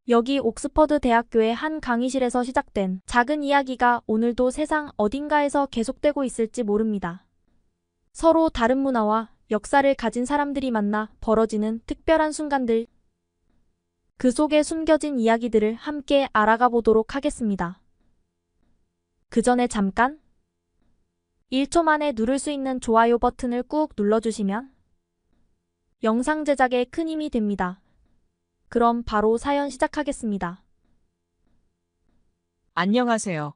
여기 옥스퍼드 대학교의 한 강의실에서 시작된 작은 이야기가 오늘도 세상 어딘가에서 계속되고 있을지 모릅니다. 서로 다른 문화와 역사를 가진 사람들이 만나 벌어지는 특별한 순간들, 그 속에 숨겨진 이야기들을 함께 알아가 보도록 하겠습니다. 그 전에 잠깐 1초 만에 누를 수 있는 좋아요 버튼을 꾹 눌러주시면 영상 제작에 큰 힘이 됩니다. 그럼 바로 사연 시작하겠습니다. 안녕하세요.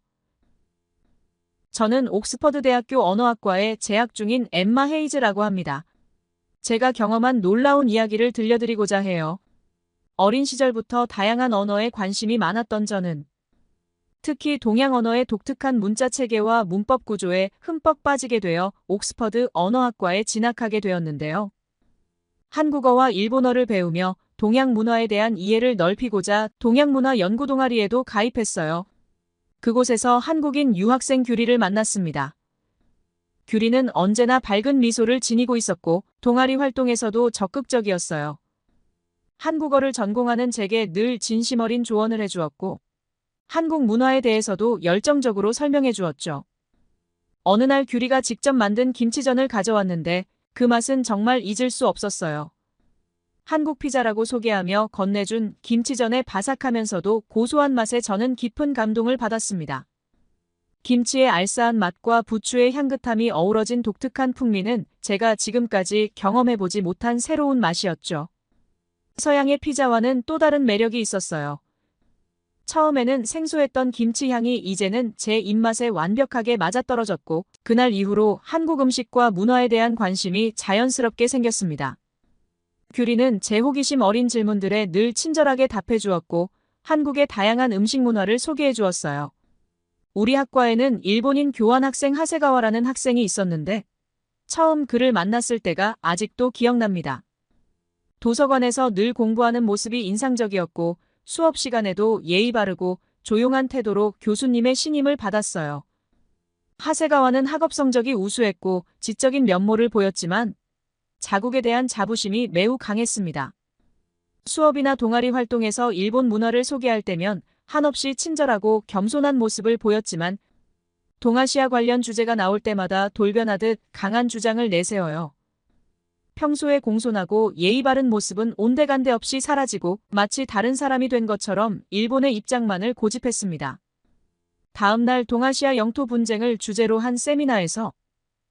저는 옥스퍼드 대학교 언어학과에 재학 중인 엠마 헤이즈라고 합니다. 제가 경험한 놀라운 이야기를 들려드리고자 해요. 어린 시절부터 다양한 언어에 관심이 많았던 저는 특히 동양 언어의 독특한 문자 체계와 문법 구조에 흠뻑 빠지게 되어 옥스퍼드 언어학과에 진학하게 되었는데요. 한국어와 일본어를 배우며 동양 문화에 대한 이해를 넓히고자 동양문화 연구 동아리에도 가입했어요. 그곳에서 한국인 유학생 규리를 만났습니다. 규리는 언제나 밝은 미소를 지니고 있었고 동아리 활동에서도 적극적이었어요. 한국어를 전공하는 제게 늘 진심 어린 조언을 해주었고 한국 문화에 대해서도 열정적으로 설명해 주었죠. 어느 날 규리가 직접 만든 김치전을 가져왔는데 그 맛은 정말 잊을 수 없었어요. 한국 피자라고 소개하며 건네준 김치전의 바삭하면서도 고소한 맛에 저는 깊은 감동을 받았습니다. 김치의 알싸한 맛과 부추의 향긋함이 어우러진 독특한 풍미는 제가 지금까지 경험해보지 못한 새로운 맛이었죠. 서양의 피자와는 또 다른 매력이 있었어요. 처음에는 생소했던 김치 향이 이제는 제 입맛에 완벽하게 맞아떨어졌고 그날 이후로 한국 음식과 문화에 대한 관심이 자연스럽게 생겼습니다. 규리는 제 호기심 어린 질문들에 늘 친절하게 답해 주었고 한국의 다양한 음식 문화를 소개해 주었어요. 우리 학과에는 일본인 교환학생 하세가와라는 학생이 있었는데 처음 그를 만났을 때가 아직도 기억납니다. 도서관에서 늘 공부하는 모습이 인상적이었고 수업 시간에도 예의 바르고 조용한 태도로 교수님의 신임을 받았어요. 하세가와는 학업 성적이 우수했고 지적인 면모를 보였지만 자국에 대한 자부심이 매우 강했습니다. 수업이나 동아리 활동에서 일본 문화를 소개할 때면 한없이 친절하고 겸손한 모습을 보였지만 동아시아 관련 주제가 나올 때마다 돌변하듯 강한 주장을 내세워요. 평소에 공손하고 예의 바른 모습은 온데간데 없이 사라지고 마치 다른 사람이 된 것처럼 일본의 입장만을 고집했습니다. 다음 날 동아시아 영토 분쟁을 주제로 한 세미나에서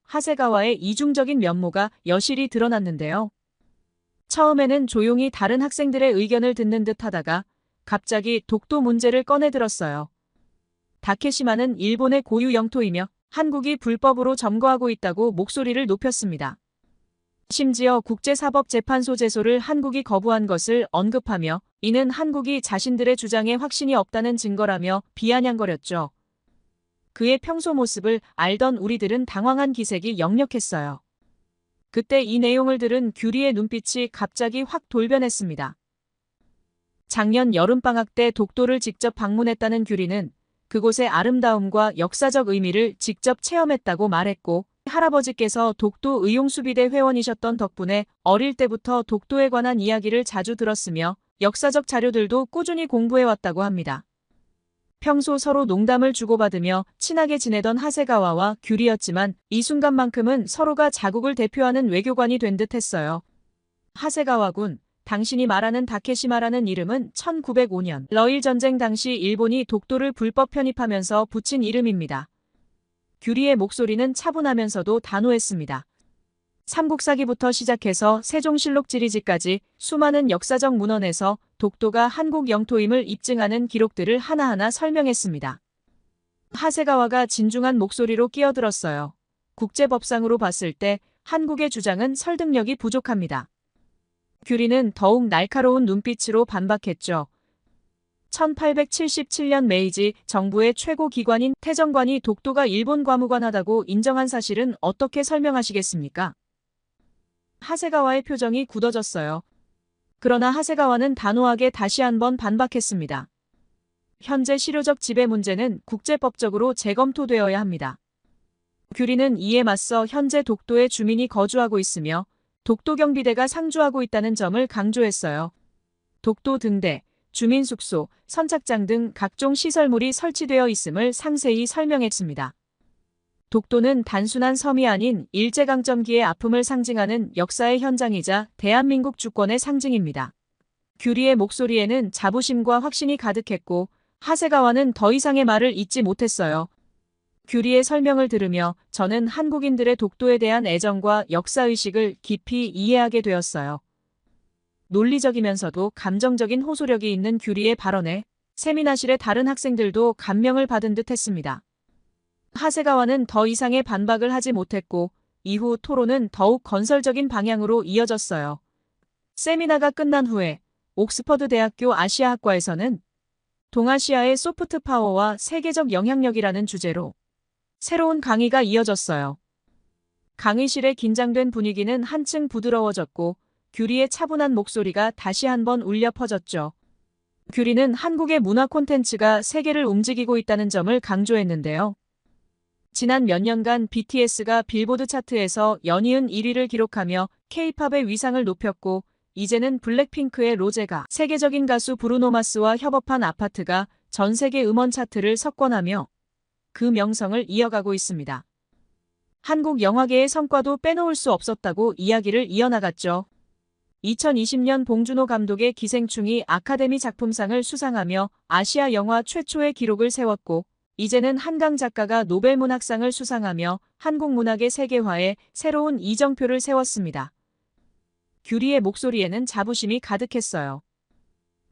하세가와의 이중적인 면모가 여실히 드러났는데요. 처음에는 조용히 다른 학생들의 의견을 듣는 듯 하다가 갑자기 독도 문제를 꺼내들었어요. 다케시마는 일본의 고유 영토이며 한국이 불법으로 점거하고 있다고 목소리를 높였습니다. 심지어 국제사법재판소 제소를 한국이 거부한 것을 언급하며 이는 한국이 자신들의 주장에 확신이 없다는 증거라며 비아냥거렸죠. 그의 평소 모습을 알던 우리들은 당황한 기색이 역력했어요. 그때 이 내용을 들은 규리의 눈빛이 갑자기 확 돌변했습니다. 작년 여름방학 때 독도를 직접 방문했다는 규리는 그곳의 아름다움과 역사적 의미를 직접 체험했다고 말했고 할아버지께서 독도 의용수비대 회원이셨던 덕분에 어릴 때부터 독도에 관한 이야기를 자주 들었으며 역사적 자료들도 꾸준히 공부해왔다고 합니다. 평소 서로 농담을 주고받으며 친하게 지내던 하세가와와 규리였지만 이 순간만큼은 서로가 자국을 대표하는 외교관이 된 듯 했어요. 하세가와 군, 당신이 말하는 다케시마라는 이름은 1905년 러일 전쟁 당시 일본이 독도를 불법 편입하면서 붙인 이름입니다. 규리의 목소리는 차분하면서도 단호했습니다. 삼국사기부터 시작해서 세종실록 지리지까지 수많은 역사적 문헌에서 독도가 한국 영토임을 입증하는 기록들을 하나하나 설명했습니다. 하세가와가 진중한 목소리로 끼어들었어요. 국제법상으로 봤을 때 한국의 주장은 설득력이 부족합니다. 규리는 더욱 날카로운 눈빛으로 반박했죠. 1877년 메이지 정부의 최고 기관인 태정관이 독도가 일본 과무관하다고 인정한 사실은 어떻게 설명하시겠습니까? 하세가와의 표정이 굳어졌어요. 그러나 하세가와는 단호하게 다시 한번 반박했습니다. 현재 실효적 지배 문제는 국제법적으로 재검토되어야 합니다. 규리는 이에 맞서 현재 독도에 주민이 거주하고 있으며 독도경비대가 상주하고 있다는 점을 강조했어요. 독도 등대, 주민숙소, 선착장 등 각종 시설물이 설치되어 있음을 상세히 설명했습니다. 독도는 단순한 섬이 아닌 일제강점기의 아픔을 상징하는 역사의 현장이자 대한민국 주권의 상징입니다. 규리의 목소리에는 자부심과 확신이 가득했고 하세가와는 더 이상의 말을 잇지 못했어요. 규리의 설명을 들으며 저는 한국인들의 독도에 대한 애정과 역사의식을 깊이 이해하게 되었어요. 논리적이면서도 감정적인 호소력이 있는 규리의 발언에 세미나실의 다른 학생들도 감명을 받은 듯 했습니다. 하세가와는 더 이상의 반박을 하지 못했고 이후 토론은 더욱 건설적인 방향으로 이어졌어요. 세미나가 끝난 후에 옥스퍼드 대학교 아시아학과에서는 동아시아의 소프트 파워와 세계적 영향력이라는 주제로 새로운 강의가 이어졌어요. 강의실의 긴장된 분위기는 한층 부드러워졌고 규리의 차분한 목소리가 다시 한번 울려 퍼졌죠. 규리는 한국의 문화 콘텐츠가 세계를 움직이고 있다는 점을 강조했는데요. 지난 몇 년간 BTS가 빌보드 차트에서 연이은 1위를 기록하며 K-팝의 위상을 높였고 이제는 블랙핑크의 로제가 세계적인 가수 브루노 마스와 협업한 아파트가 전 세계 음원 차트를 석권하며 그 명성을 이어가고 있습니다. 한국 영화계의 성과도 빼놓을 수 없었다고 이야기를 이어나갔죠. 2020년 봉준호 감독의 기생충이 아카데미 작품상을 수상하며 아시아 영화 최초의 기록을 세웠고 이제는 한강 작가가 노벨문학상을 수상하며 한국 문학의 세계화에 새로운 이정표를 세웠습니다. 규리의 목소리에는 자부심이 가득했어요.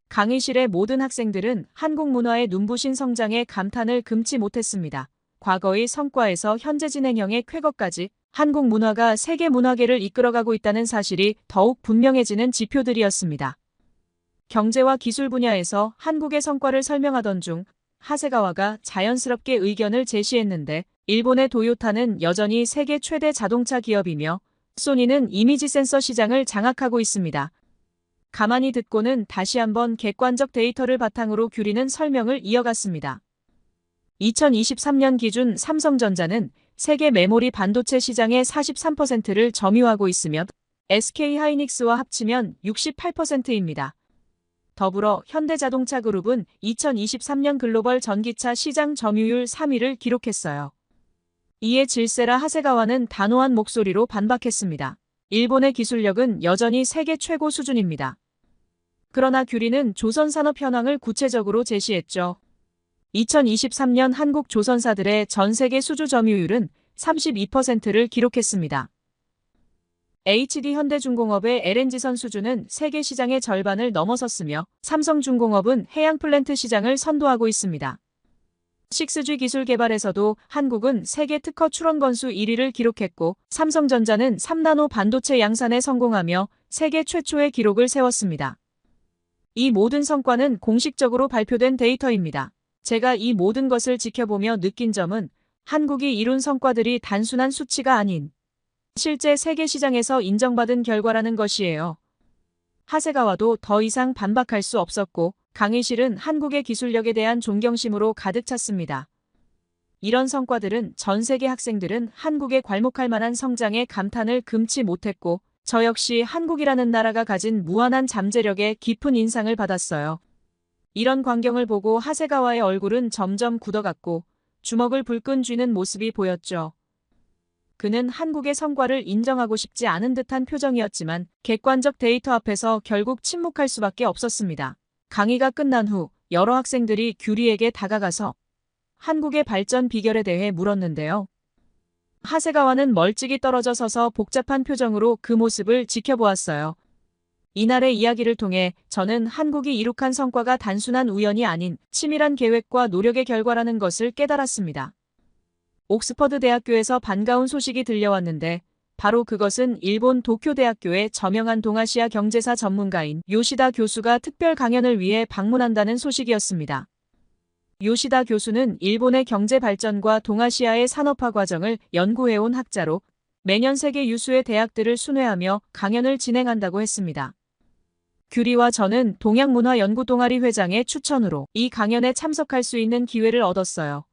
강의실의 모든 학생들은 한국 문화의 눈부신 성장에 감탄을 금치 못했습니다. 과거의 성과에서 현재 진행형의 쾌거까지 한국 문화가 세계 문화계를 이끌어가고 있다는 사실이 더욱 분명해지는 지표들이었습니다. 경제와 기술 분야에서 한국의 성과를 설명하던 중 하세가와가 자연스럽게 의견을 제시했는데 일본의 도요타는 여전히 세계 최대 자동차 기업이며 소니는 이미지 센서 시장을 장악하고 있습니다. 가만히 듣고는 다시 한번 객관적 데이터를 바탕으로 규리는 설명을 이어갔습니다. 2023년 기준 삼성전자는 세계 메모리 반도체 시장의 43%를 점유하고 있으며 SK하이닉스와 합치면 68%입니다. 더불어 현대자동차그룹은 2023년 글로벌 전기차 시장 점유율 3위를 기록했어요. 이에 질세라 하세가와는 단호한 목소리로 반박했습니다. 일본의 기술력은 여전히 세계 최고 수준입니다. 그러나 규리는 조선산업 현황을 구체적으로 제시했죠. 2023년 한국 조선사들의 전 세계 수주 점유율은 32%를 기록했습니다. HD현대중공업의 LNG선 수주는 세계 시장의 절반을 넘어섰으며 삼성중공업은 해양 플랜트 시장을 선도하고 있습니다. 6G 기술 개발에서도 한국은 세계 특허 출원 건수 1위를 기록했고 삼성전자는 3나노 반도체 양산에 성공하며 세계 최초의 기록을 세웠습니다. 이 모든 성과는 공식적으로 발표된 데이터입니다. 제가 이 모든 것을 지켜보며 느낀 점은 한국이 이룬 성과들이 단순한 수치가 아닌 실제 세계 시장에서 인정받은 결과라는 것이에요. 하세가와도 더 이상 반박할 수 없었고 강의실은 한국의 기술력에 대한 존경심으로 가득 찼습니다. 이런 성과들은 전 세계 학생들은 한국에 괄목할 만한 성장에 감탄을 금치 못했고 저 역시 한국이라는 나라가 가진 무한한 잠재력에 깊은 인상을 받았어요. 이런 광경을 보고 하세가와의 얼굴은 점점 굳어갔고 주먹을 불끈 쥐는 모습이 보였죠. 그는 한국의 성과를 인정하고 싶지 않은 듯한 표정이었지만 객관적 데이터 앞에서 결국 침묵할 수밖에 없었습니다. 강의가 끝난 후 여러 학생들이 규리에게 다가가서 한국의 발전 비결에 대해 물었는데요. 하세가와는 멀찍이 떨어져 서서 복잡한 표정으로 그 모습을 지켜보았어요. 이날의 이야기를 통해 저는 한국이 이룩한 성과가 단순한 우연이 아닌 치밀한 계획과 노력의 결과라는 것을 깨달았습니다. 옥스퍼드 대학교에서 반가운 소식이 들려왔는데 바로 그것은 일본 도쿄대학교의 저명한 동아시아 경제사 전문가인 요시다 교수가 특별 강연을 위해 방문한다는 소식이었습니다. 요시다 교수는 일본의 경제 발전과 동아시아의 산업화 과정을 연구해온 학자로 매년 세계 유수의 대학들을 순회하며 강연을 진행한다고 했습니다. 규리와 저는 동양문화연구동아리 회장의 추천으로 이 강연에 참석할 수 있는 기회를 얻었어요.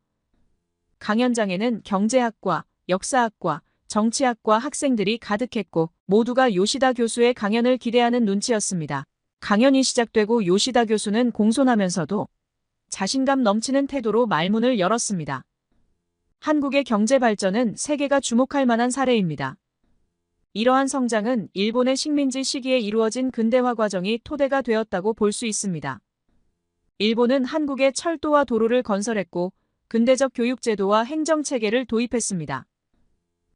강연장에는 경제학과, 역사학과, 정치학과 학생들이 가득했고 모두가 요시다 교수의 강연을 기대하는 눈치였습니다. 강연이 시작되고 요시다 교수는 공손하면서도 자신감 넘치는 태도로 말문을 열었습니다. 한국의 경제 발전은 세계가 주목할 만한 사례입니다. 이러한 성장은 일본의 식민지 시기에 이루어진 근대화 과정이 토대가 되었다고 볼 수 있습니다. 일본은 한국에 철도와 도로를 건설했고 근대적 교육제도와 행정체계를 도입했습니다.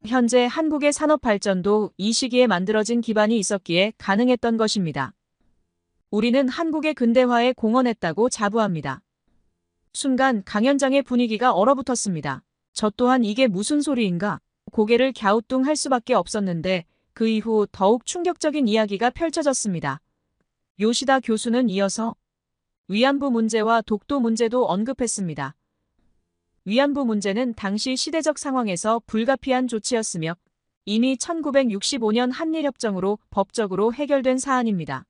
현재 한국의 산업 발전도 이 시기에 만들어진 기반이 있었기에 가능했던 것입니다. 우리는 한국의 근대화에 공헌했다고 자부합니다. 순간 강연장의 분위기가 얼어붙었습니다. 저 또한 이게 무슨 소리인가? 고개를 갸우뚱할 수밖에 없었는데 그 이후 더욱 충격적인 이야기가 펼쳐졌습니다. 요시다 교수는 이어서 위안부 문제와 독도 문제도 언급했습니다. 위안부 문제는 당시 시대적 상황에서 불가피한 조치였으며 이미 1965년 한일협정으로 법적으로 해결된 사안입니다.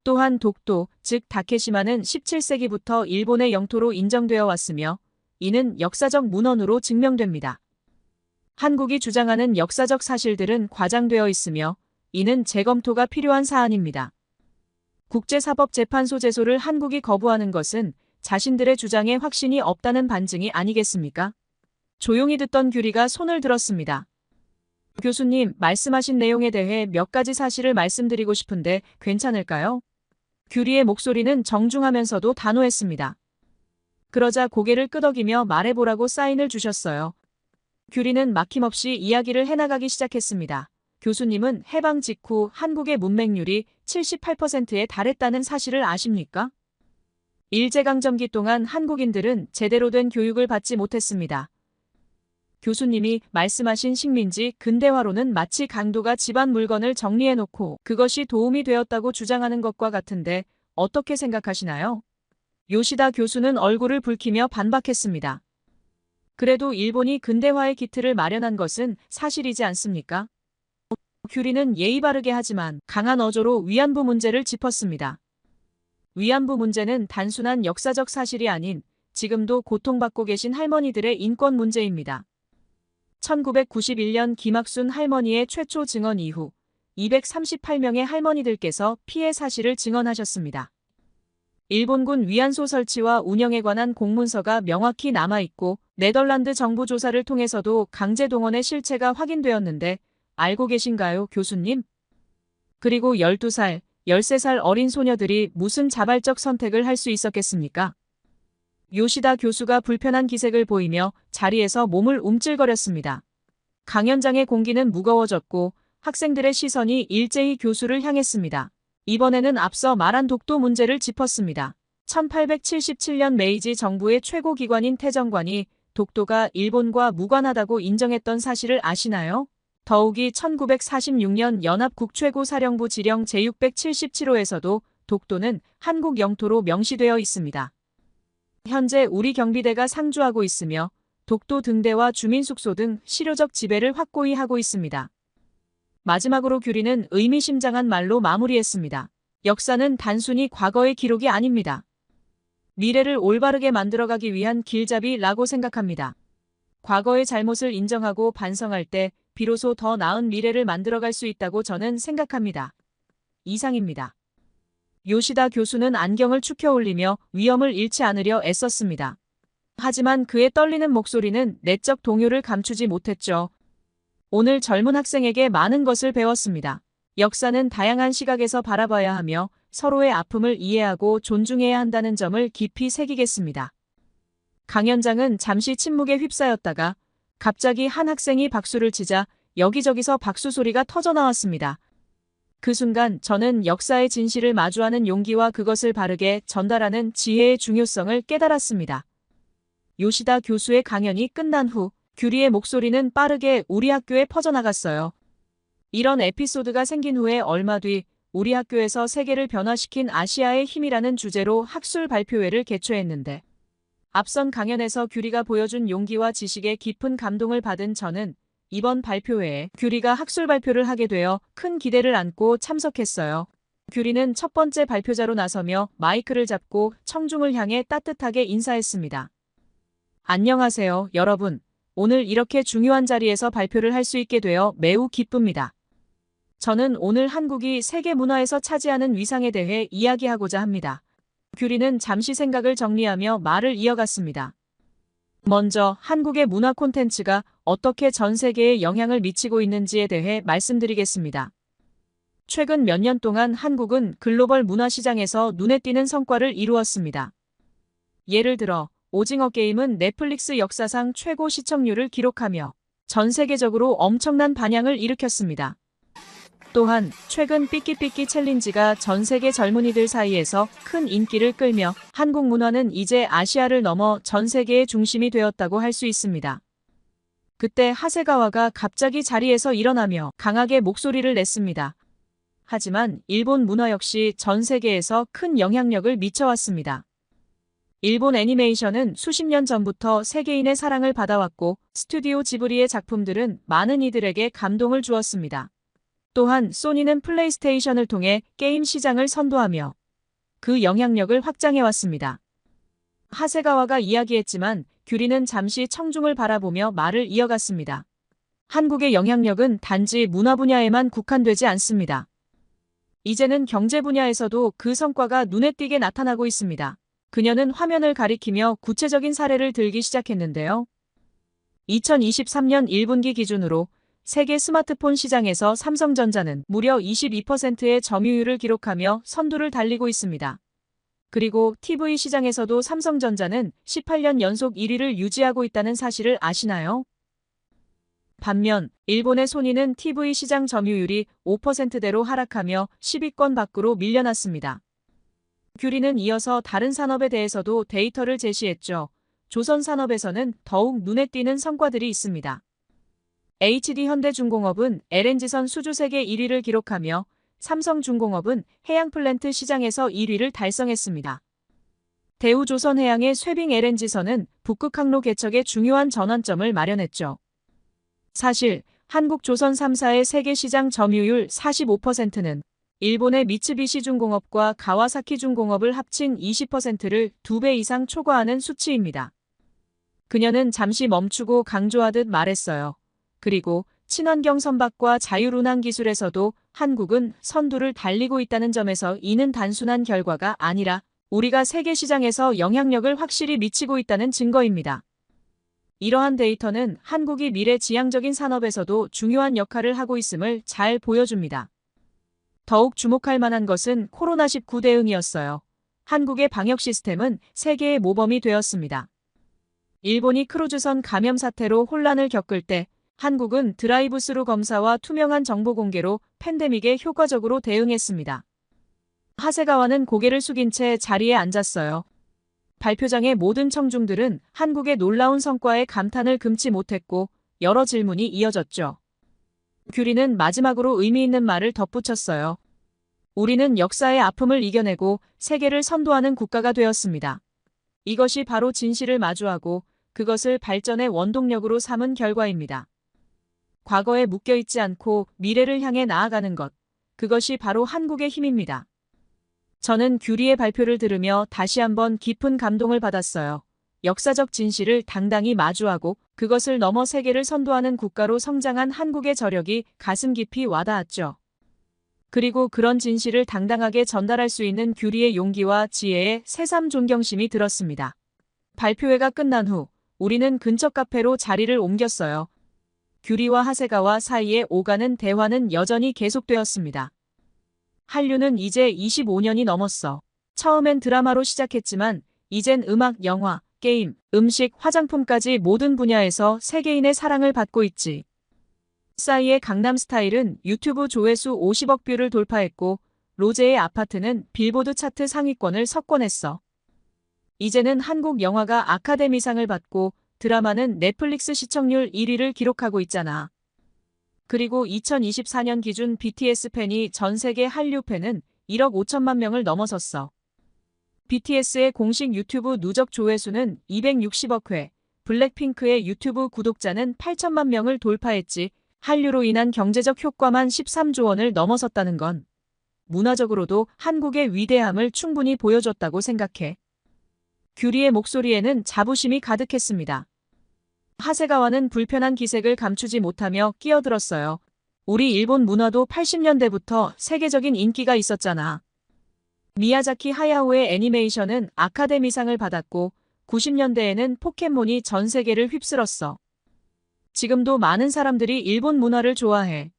또한 독도, 즉 다케시마는 17세기부터 일본의 영토로 인정되어 왔으며 이는 역사적 문헌으로 증명됩니다. 한국이 주장하는 역사적 사실들은 과장되어 있으며 이는 재검토가 필요한 사안입니다. 국제사법재판소 제소를 한국이 거부하는 것은 자신들의 주장에 확신이 없다는 반증이 아니겠습니까? 조용히 듣던 규리가 손을 들었습니다. 교수님, 말씀하신 내용에 대해 몇 가지 사실을 말씀드리고 싶은데 괜찮을까요? 규리의 목소리는 정중하면서도 단호했습니다. 그러자 고개를 끄덕이며 말해보라고 사인을 주셨어요. 규리는 막힘없이 이야기를 해나가기 시작했습니다. 교수님은 해방 직후 한국의 문맹률이 78%에 달했다는 사실을 아십니까? 일제강점기 동안 한국인들은 제대로 된 교육을 받지 못했습니다. 교수님이 말씀하신 식민지 근대화로는 마치 강도가 집안 물건을 정리해놓고 그것이 도움이 되었다고 주장하는 것과 같은데 어떻게 생각하시나요? 요시다 교수는 얼굴을 붉히며 반박했습니다. 그래도 일본이 근대화의 기틀을 마련한 것은 사실이지 않습니까? 규리는 예의 바르게 하지만 강한 어조로 위안부 문제를 짚었습니다. 위안부 문제는 단순한 역사적 사실이 아닌 지금도 고통받고 계신 할머니들의 인권 문제입니다. 1991년 김학순 할머니의 최초 증언 이후 238명의 할머니들께서 피해 사실을 증언하셨습니다. 일본군 위안소 설치와 운영에 관한 공문서가 명확히 남아있고 네덜란드 정부 조사를 통해서도 강제 동원의 실체가 확인되었는데 알고 계신가요, 교수님? 그리고 12살, 13살 어린 소녀들이 무슨 자발적 선택을 할 수 있었겠습니까? 요시다 교수가 불편한 기색을 보이며 자리에서 몸을 움찔거렸습니다. 강연장의 공기는 무거워졌고 학생들의 시선이 일제히 교수를 향했습니다. 이번에는 앞서 말한 독도 문제를 짚었습니다. 1877년 메이지 정부의 최고 기관인 태정관이 독도가 일본과 무관하다고 인정했던 사실을 아시나요? 더욱이 1946년 연합국최고사령부 지령 제677호에서도 독도는 한국 영토로 명시되어 있습니다. 현재 우리 경비대가 상주하고 있으며 독도 등대와 주민숙소 등 실효적 지배를 확고히 하고 있습니다. 마지막으로 규리는 의미심장한 말로 마무리했습니다. 역사는 단순히 과거의 기록이 아닙니다. 미래를 올바르게 만들어가기 위한 길잡이라고 생각합니다. 과거의 잘못을 인정하고 반성할 때 비로소 더 나은 미래를 만들어갈 수 있다고 저는 생각합니다. 이상입니다. 요시다 교수는 안경을 축혀 올리며 위엄을 잃지 않으려 애썼습니다. 하지만 그의 떨리는 목소리는 내적 동요를 감추지 못했죠. 오늘 젊은 학생에게 많은 것을 배웠습니다. 역사는 다양한 시각에서 바라봐야 하며 서로의 아픔을 이해하고 존중해야 한다는 점을 깊이 새기겠습니다. 강연장은 잠시 침묵에 휩싸였다가 갑자기 한 학생이 박수를 치자 여기저기서 박수 소리가 터져나왔습니다. 그 순간 저는 역사의 진실을 마주하는 용기와 그것을 바르게 전달하는 지혜의 중요성을 깨달았습니다. 요시다 교수의 강연이 끝난 후 규리의 목소리는 빠르게 우리 학교에 퍼져나갔어요. 이런 에피소드가 생긴 후에 얼마 뒤 우리 학교에서 세계를 변화시킨 아시아의 힘이라는 주제로 학술 발표회를 개최했는데 앞선 강연에서 규리가 보여준 용기와 지식에 깊은 감동을 받은 저는 이번 발표회에 규리가 학술 발표를 하게 되어 큰 기대를 안고 참석했어요. 규리는 첫 번째 발표자로 나서며 마이크를 잡고 청중을 향해 따뜻하게 인사했습니다. 안녕하세요, 여러분. 오늘 이렇게 중요한 자리에서 발표를 할 수 있게 되어 매우 기쁩니다. 저는 오늘 한국이 세계 문화에서 차지하는 위상에 대해 이야기하고자 합니다. 규리는 잠시 생각을 정리하며 말을 이어갔습니다. 먼저 한국의 문화 콘텐츠가 어떻게 전 세계에 영향을 미치고 있는지에 대해 말씀드리겠습니다. 최근 몇 년 동안 한국은 글로벌 문화 시장에서 눈에 띄는 성과를 이루었습니다. 예를 들어 오징어 게임은 넷플릭스 역사상 최고 시청률을 기록하며 전 세계적으로 엄청난 반향을 일으켰습니다. 또한 최근 삐끼삐끼 챌린지가 전 세계 젊은이들 사이에서 큰 인기를 끌며 한국 문화는 이제 아시아를 넘어 전 세계의 중심이 되었다고 할 수 있습니다. 그때 하세가와가 갑자기 자리에서 일어나며 강하게 목소리를 냈습니다. 하지만 일본 문화 역시 전 세계에서 큰 영향력을 미쳐왔습니다. 일본 애니메이션은 수십 년 전부터 세계인의 사랑을 받아왔고 스튜디오 지브리의 작품들은 많은 이들에게 감동을 주었습니다. 또한 소니는 플레이스테이션을 통해 게임 시장을 선도하며 그 영향력을 확장해왔습니다. 하세가와가 이야기했지만 규리는 잠시 청중을 바라보며 말을 이어갔습니다. 한국의 영향력은 단지 문화 분야에만 국한되지 않습니다. 이제는 경제 분야에서도 그 성과가 눈에 띄게 나타나고 있습니다. 그녀는 화면을 가리키며 구체적인 사례를 들기 시작했는데요. 2023년 1분기 기준으로 세계 스마트폰 시장에서 삼성전자는 무려 22%의 점유율을 기록하며 선두를 달리고 있습니다. 그리고 TV 시장에서도 삼성전자는 18년 연속 1위를 유지하고 있다는 사실을 아시나요? 반면 일본의 소니는 TV 시장 점유율이 5%대로 하락하며 10위권 밖으로 밀려났습니다. 규리는 이어서 다른 산업에 대해서도 데이터를 제시했죠. 조선 산업에서는 더욱 눈에 띄는 성과들이 있습니다. HD현대중공업은 LNG선 수주 세계 1위를 기록하며 삼성중공업은 해양플랜트 시장에서 1위를 달성했습니다. 대우조선해양의 쇠빙 LNG선은 북극 항로 개척에 중요한 전환점을 마련했죠. 사실 한국 조선 3사의 세계 시장 점유율 45%는 일본의 미츠비시 중공업과 가와사키 중공업을 합친 20%를 2배 이상 초과하는 수치입니다. 그녀는 잠시 멈추고 강조하듯 말했어요. 그리고 친환경 선박과 자율운항 기술에서도 한국은 선두를 달리고 있다는 점에서 이는 단순한 결과가 아니라 우리가 세계 시장에서 영향력을 확실히 미치고 있다는 증거입니다. 이러한 데이터는 한국이 미래 지향적인 산업에서도 중요한 역할을 하고 있음을 잘 보여줍니다. 더욱 주목할 만한 것은 코로나19 대응이었어요. 한국의 방역 시스템은 세계의 모범이 되었습니다. 일본이 크루즈선 감염 사태로 혼란을 겪을 때 한국은 드라이브스루 검사와 투명한 정보 공개로 팬데믹에 효과적으로 대응했습니다. 하세가와는 고개를 숙인 채 자리에 앉았어요. 발표장의 모든 청중들은 한국의 놀라운 성과에 감탄을 금치 못했고 여러 질문이 이어졌죠. 규리는 마지막으로 의미 있는 말을 덧붙였어요. 우리는 역사의 아픔을 이겨내고 세계를 선도하는 국가가 되었습니다. 이것이 바로 진실을 마주하고 그것을 발전의 원동력으로 삼은 결과입니다. 과거에 묶여있지 않고 미래를 향해 나아가는 것, 그것이 바로 한국의 힘입니다. 저는 규리의 발표를 들으며 다시 한번 깊은 감동을 받았어요. 역사적 진실을 당당히 마주하고 그것을 넘어 세계를 선도하는 국가로 성장한 한국의 저력이 가슴 깊이 와닿았죠. 그리고 그런 진실을 당당하게 전달할 수 있는 규리의 용기와 지혜에 새삼 존경심이 들었습니다. 발표회가 끝난 후 우리는 근처 카페로 자리를 옮겼어요. 규리와 하세가와 사이에 오가는 대화는 여전히 계속되었습니다. 한류는 이제 25년이 넘었어. 처음엔 드라마로 시작했지만 이젠 음악, 영화, 게임, 음식, 화장품까지 모든 분야에서 세계인의 사랑을 받고 있지. 싸이의 강남스타일은 유튜브 조회수 50억 뷰를 돌파했고 로제의 아파트는 빌보드 차트 상위권을 석권했어. 이제는 한국 영화가 아카데미상을 받고 드라마는 넷플릭스 시청률 1위를 기록하고 있잖아. 그리고 2024년 기준 BTS 팬이 전 세계 한류 팬은 1억 5천만 명을 넘어섰어. BTS의 공식 유튜브 누적 조회수는 260억 회, 블랙핑크의 유튜브 구독자는 8천만 명을 돌파했지. 한류로 인한 경제적 효과만 13조 원을 넘어섰다는 건 문화적으로도 한국의 위대함을 충분히 보여줬다고 생각해. 규리의 목소리에는 자부심이 가득했습니다. 하세가와는 불편한 기색을 감추지 못하며 끼어들었어요. 우리 일본 문화도 80년대부터 세계적인 인기가 있었잖아. 미야자키 하야오의 애니메이션은 아카데미상을 받았고 90년대에는 포켓몬이 전 세계를 휩쓸었어. 지금도 많은 사람들이 일본 문화를 좋아해.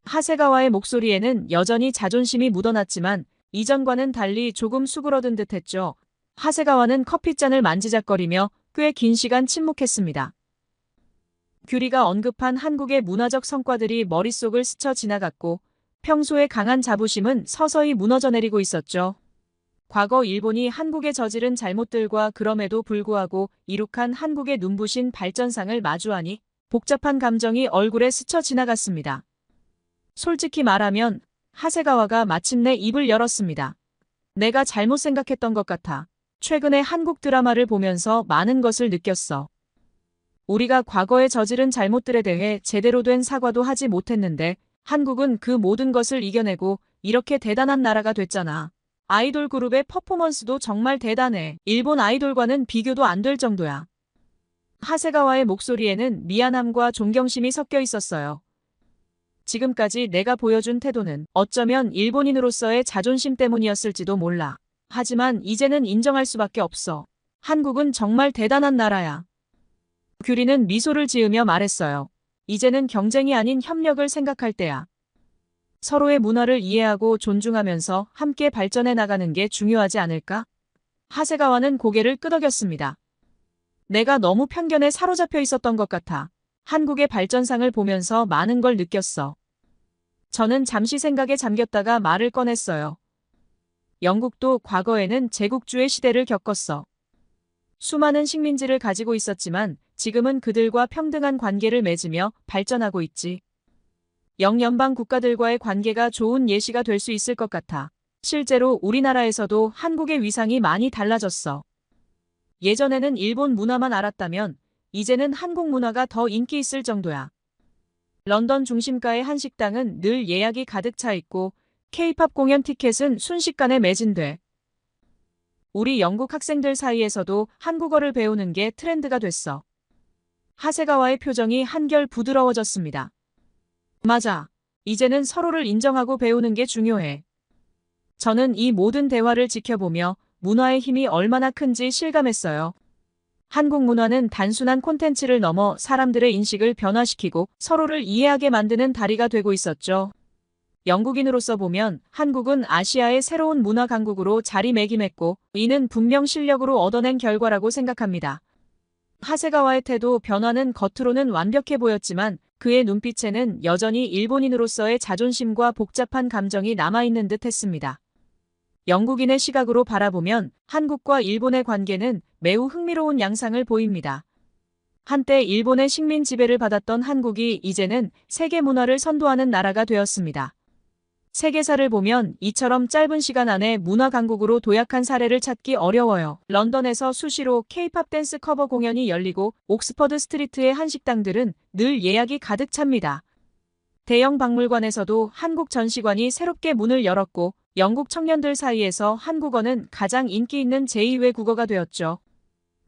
하세가와의 목소리에는 여전히 자존심이 묻어났지만 이전과는 달리 조금 수그러든 듯했죠. 하세가와는 커피잔을 만지작거리며 꽤 긴 시간 침묵했습니다. 규리가 언급한 한국의 문화적 성과들이 머릿속을 스쳐 지나갔고 평소의 강한 자부심은 서서히 무너져 내리고 있었죠. 과거 일본이 한국에 저지른 잘못들과 그럼에도 불구하고 이룩한 한국의 눈부신 발전상을 마주하니 복잡한 감정이 얼굴에 스쳐 지나갔습니다. 솔직히 말하면 하세가와가 마침내 입을 열었습니다. 내가 잘못 생각했던 것 같아. 최근에 한국 드라마를 보면서 많은 것을 느꼈어. 우리가 과거에 저지른 잘못들에 대해 제대로 된 사과도 하지 못했는데 한국은 그 모든 것을 이겨내고 이렇게 대단한 나라가 됐잖아. 아이돌 그룹의 퍼포먼스도 정말 대단해. 일본 아이돌과는 비교도 안 될 정도야. 하세가와의 목소리에는 미안함과 존경심이 섞여 있었어요. 지금까지 내가 보여준 태도는 어쩌면 일본인으로서의 자존심 때문이었을지도 몰라. 하지만 이제는 인정할 수밖에 없어. 한국은 정말 대단한 나라야. 규리는 미소를 지으며 말했어요. 이제는 경쟁이 아닌 협력을 생각할 때야. 서로의 문화를 이해하고 존중하면서 함께 발전해 나가는 게 중요하지 않을까? 하세가와는 고개를 끄덕였습니다. 내가 너무 편견에 사로잡혀 있었던 것 같아. 한국의 발전상을 보면서 많은 걸 느꼈어. 저는 잠시 생각에 잠겼다가 말을 꺼냈어요. 영국도 과거에는 제국주의 시대를 겪었어. 수많은 식민지를 가지고 있었지만 지금은 그들과 평등한 관계를 맺으며 발전하고 있지. 영연방 국가들과의 관계가 좋은 예시가 될 수 있을 것 같아. 실제로 우리나라에서도 한국의 위상이 많이 달라졌어. 예전에는 일본 문화만 알았다면 이제는 한국 문화가 더 인기 있을 정도야. 런던 중심가의 한 식당은 늘 예약이 가득 차 있고 K-팝 공연 티켓은 순식간에 매진돼. 우리 영국 학생들 사이에서도 한국어를 배우는 게 트렌드가 됐어. 하세가와의 표정이 한결 부드러워졌습니다. 맞아. 이제는 서로를 인정하고 배우는 게 중요해. 저는 이 모든 대화를 지켜보며 문화의 힘이 얼마나 큰지 실감했어요. 한국 문화는 단순한 콘텐츠를 넘어 사람들의 인식을 변화시키고 서로를 이해하게 만드는 다리가 되고 있었죠. 영국인으로서 보면 한국은 아시아의 새로운 문화 강국으로 자리매김했고 이는 분명 실력으로 얻어낸 결과라고 생각합니다. 하세가와의 태도 변화는 겉으로는 완벽해 보였지만 그의 눈빛에는 여전히 일본인으로서의 자존심과 복잡한 감정이 남아있는 듯 했습니다. 영국인의 시각으로 바라보면 한국과 일본의 관계는 매우 흥미로운 양상을 보입니다. 한때 일본의 식민 지배를 받았던 한국이 이제는 세계 문화를 선도하는 나라가 되었습니다. 세계사를 보면 이처럼 짧은 시간 안에 문화 강국으로 도약한 사례를 찾기 어려워요. 런던에서 수시로 K-팝 댄스 커버 공연이 열리고 옥스퍼드 스트리트의 한식당들은 늘 예약이 가득 찹니다. 대형 박물관에서도 한국 전시관이 새롭게 문을 열었고 영국 청년들 사이에서 한국어는 가장 인기 있는 제2외국어가 되었죠.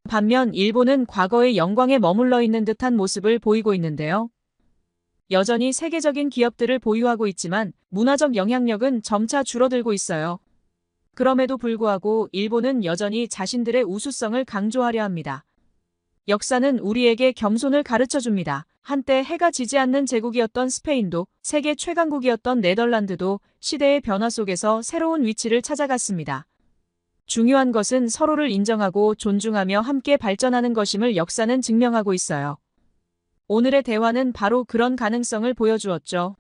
반면 일본은 과거의 영광에 머물러 있는 듯한 모습을 보이고 있는데요. 여전히 세계적인 기업들을 보유하고 있지만 문화적 영향력은 점차 줄어들고 있어요. 그럼에도 불구하고 일본은 여전히 자신들의 우수성을 강조하려 합니다. 역사는 우리에게 겸손을 가르쳐줍니다. 한때 해가 지지 않는 제국이었던 스페인도 세계 최강국이었던 네덜란드도 시대의 변화 속에서 새로운 위치를 찾아갔습니다. 중요한 것은 서로를 인정하고 존중하며 함께 발전하는 것임을 역사는 증명하고 있어요. 오늘의 대화는 바로 그런 가능성을 보여주었죠.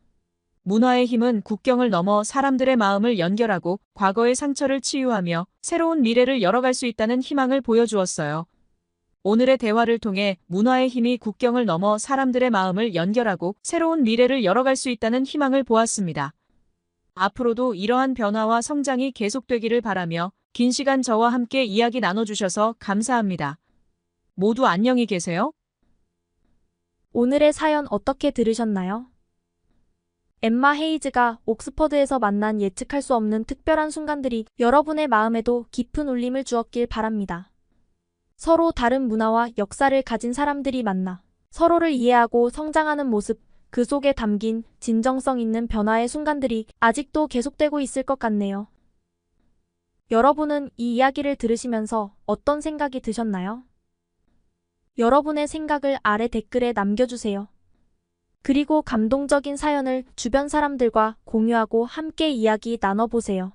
문화의 힘은 국경을 넘어 사람들의 마음을 연결하고 과거의 상처를 치유하며 새로운 미래를 열어갈 수 있다는 희망을 보여주었어요. 오늘의 대화를 통해 문화의 힘이 국경을 넘어 사람들의 마음을 연결하고 새로운 미래를 열어갈 수 있다는 희망을 보았습니다. 앞으로도 이러한 변화와 성장이 계속되기를 바라며 긴 시간 저와 함께 이야기 나눠주셔서 감사합니다. 모두 안녕히 계세요. 오늘의 사연 어떻게 들으셨나요? 엠마 헤이즈가 옥스퍼드에서 만난 예측할 수 없는 특별한 순간들이 여러분의 마음에도 깊은 울림을 주었길 바랍니다. 서로 다른 문화와 역사를 가진 사람들이 만나 서로를 이해하고 성장하는 모습, 그 속에 담긴 진정성 있는 변화의 순간들이 아직도 계속되고 있을 것 같네요. 여러분은 이 이야기를 들으시면서 어떤 생각이 드셨나요? 여러분의 생각을 아래 댓글에 남겨주세요. 그리고 감동적인 사연을 주변 사람들과 공유하고 함께 이야기 나눠보세요.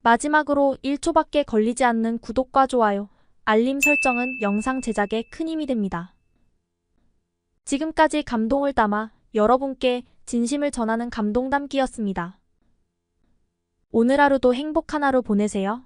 마지막으로 1초밖에 걸리지 않는 구독과 좋아요, 알림 설정은 영상 제작에 큰 힘이 됩니다. 지금까지 감동을 담아 여러분께 진심을 전하는 감동 담기였습니다. 오늘 하루도 행복한 하루 보내세요.